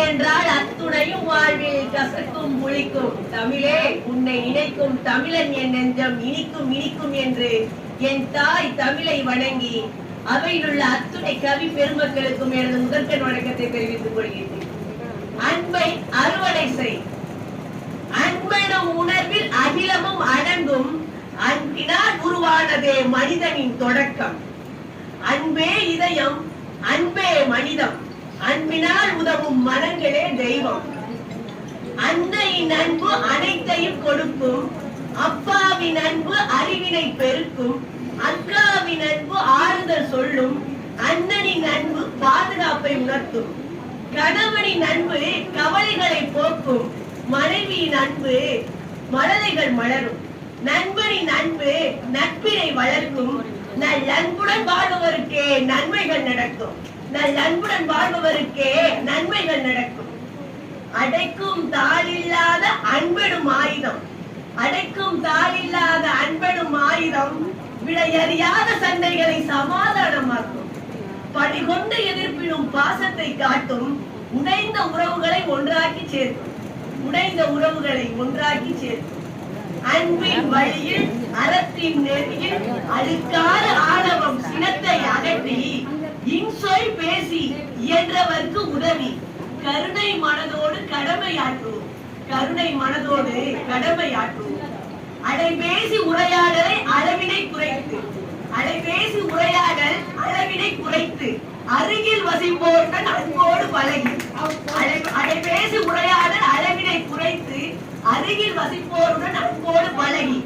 என்றால் அத்துணையும் வாழ்வில் கசக்கும் புளிக்கும். தமிழே உன்னை இணைக்கும் தமிழன் என் நெஞ்சம் இனிக்கும் இனிக்கும் என்று என் தாய் தமிழை வணங்கி அவையிலுள்ள அத்துணை கவி பெருமக்களுக்கும் எனது முதற்கண் வணக்கத்தை தெரிவித்துக் கொள்கிறேன். அன்பை அறுவடை செய். அன்பெனும் உணர்வில் அகிலமும் அடங்கும். அன்பினால் உருவானதே மனிதனின் தொடக்கம். அன்பே இதயம், அன்பே மனிதம். அன்பினால் உதவும் மனங்களே தெய்வம். அன்னையின் அன்பு அனைத்தையும் கொடுக்கும். அப்பாவின் அன்பு அறிவினை பெருக்கும். அக்காவின் அன்பு ஆறுதல் சொல்லும். அண்ணனின் அன்பு பாதுகாப்பை உணர்த்தும். கணவனின் அன்பு கவலைகளை போக்கும். மனைவியின் அன்பு மலரைகள் மலரும். நண்பனின் அன்பு நட்பினை வளர்க்கும். நல்லன்புடன் வாழ்பவருக்கே நன்மைகள் நடக்கும். நல்லன்புடன் வாழ்பவருக்கே நன்மைகள் நடக்கும். அடைக்கும் தாளில்லாத அன்பெனும் ஆயுதம். அடைக்கும் தாளில்லாத அன்பெனும் ஆயுதம் விடையறியாத சண்டைகளை சமாதானமாக்கும். படிகொண்டு எதிர்ப்பினும் பாசத்தை காட்டும். உடைந்த உறவுகளை ஒன்றாக்கி சேர்க்கும். உடைந்த உறவுகளை ஒன்றாக்கி சேர்க்கும். அன்பின் வழியில் அறத்தின் நெறியில் அழுக்காத ஆணவம் சினத்தை அகற்றி இன்சொல் பேசி இயன்றவர்க்கு உதவி கருணை மனதோடு கடமையாற்றுவோம். கருணை மனதோடு கடமையாற்றுவோம். அலைபேசி உரையாடலை அளவினை குறைத்து. அலைபேசி உரையாடல் அளவினை குறைத்து அருகில் வசிப்போருடன் அன்போடு பழகி. அலைபேசி உரையாடல் அளவினை குறைத்து அருகில் வசிப்போருடன் அன்போடு பழகி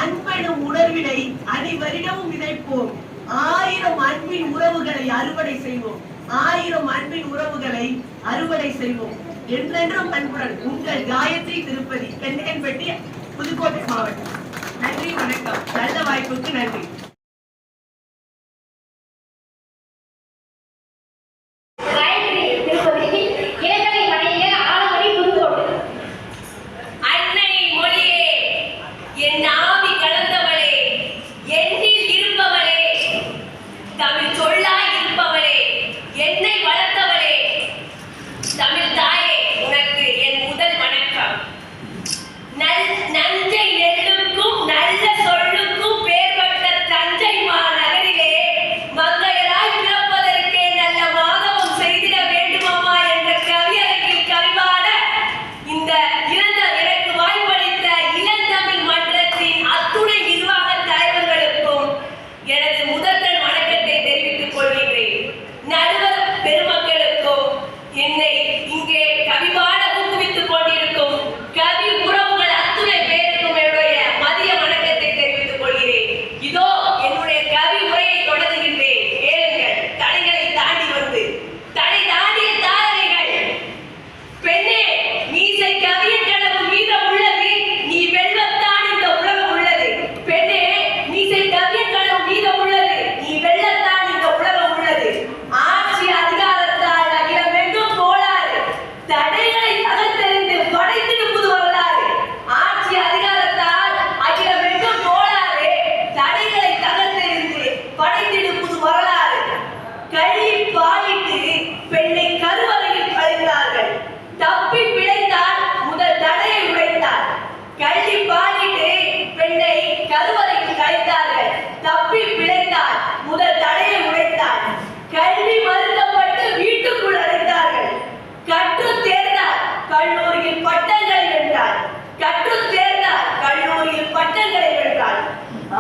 அன்பெனும் உணர்வினை அனைவரிடமும் விதைப்போம். 1000 அன்பின் உறவுகளை அறுவடை செய்வோம். 1000 அன்பின் உறவுகளை அறுவடை செய்வோம். என்றென்றும் அன்புடன் உங்கள் காயத்ரி திருப்பதி, கெண்டன்பட்டி, புதுக்கோட்டை மாவட்டம். நன்றி, வணக்கம். நல்ல வாய்ப்புக்கு நன்றி.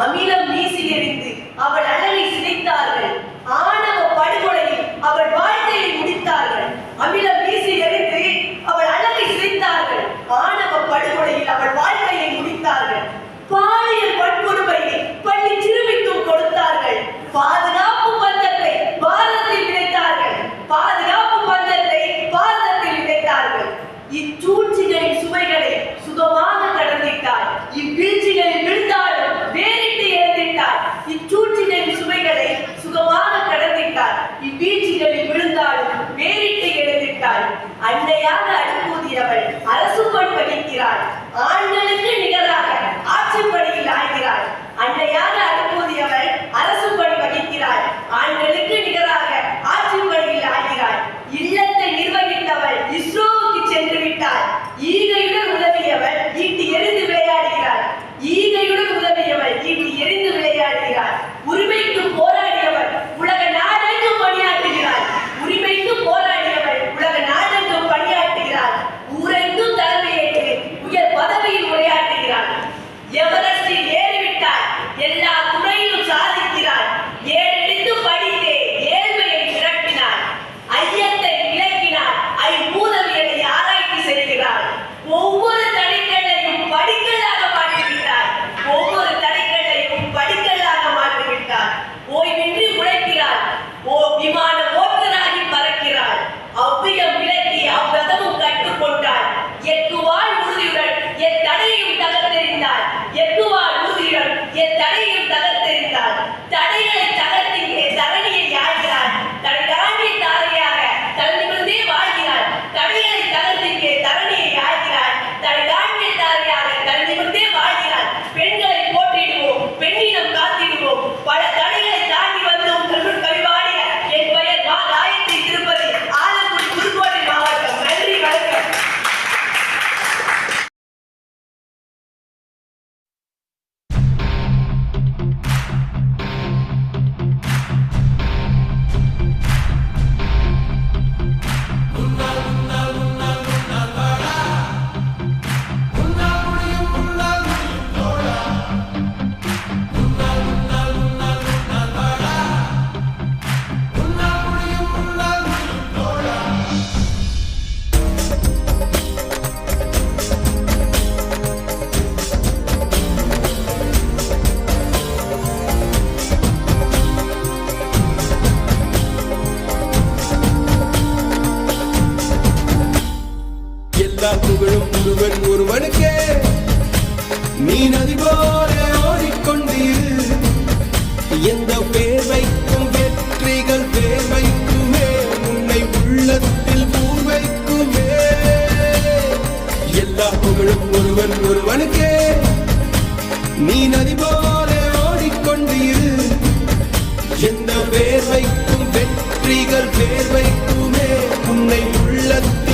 அமிலம் வீசி எறிந்து அவள் அழகை சிதைத்தார்கள். ஆணவ படுகொலையில் அவள் வாழ்க்கையை முடித்தார்கள். அமிலம் வீசி எறிந்து அவள் அழகை சிதைத்தார்கள். ஆணவ படுகொலையில் அவள் வாழ்க்கையை முடித்தார்கள். பாலியல் வன்கொடுமையை பள்ளி சிறுமிக்கும் கொடுத்தார்கள். பாதுகாப்பு பந்தத்தை பாரதத்தில் விதைத்தார்கள். பாதுகாப்பு பந்தத்தை பாரதத்தில் விதைத்தார்கள். இச்சூழ்ச்சிகளின் சுமைகளை சுகமாக கடந்திட்டார். இவ்வீழ்ச்சிகளில் விழுந்தாலும் வேறிட்டு எழுந்திட்டார். இச்சூழ்ச்சிகளின் சுமைகளை சுகமாக கடந்திட்டார். இவ்வீழ்ச்சிகளில் விழுந்தாலும் வேறிட்டு எழுந்திட்டார். அன்னையாக அடுப்பூதியவள் அரசு பணி வகிக்கிறாள். ஆண்களுக்கு நிகராக ஆட்சி பணியில் ஆகிறாள். அன்னையாக அடுப்பூதியவள் அரசு பணி வகிக்கிறாள். ஆண்களுக்கு நிகராக ஆட்சி பணியில் ஆகிறாள். இல்லத்தை நிர்வகித்தவள் இஸ்ரோ எல்லா புகழும் ஒருவன் ஒருவனுக்கே. நீ நதி போல ஓடிக்கொண்டிரு, எந்த பேர் வைக்கும் வெற்றிகள் பேர் வைக்குமே, உன்னை உள்ளத்தில் பூர் வைக்குமே. எல்லா புகழும் ஒருவன் ஒருவனுக்கே. நீ நதி போல ஓடிக்கொண்டிரு, எந்த பேர் வைக்கும் வெற்றிகள் பேர் வைக்குமே, உன்னை உள்ளத்தில்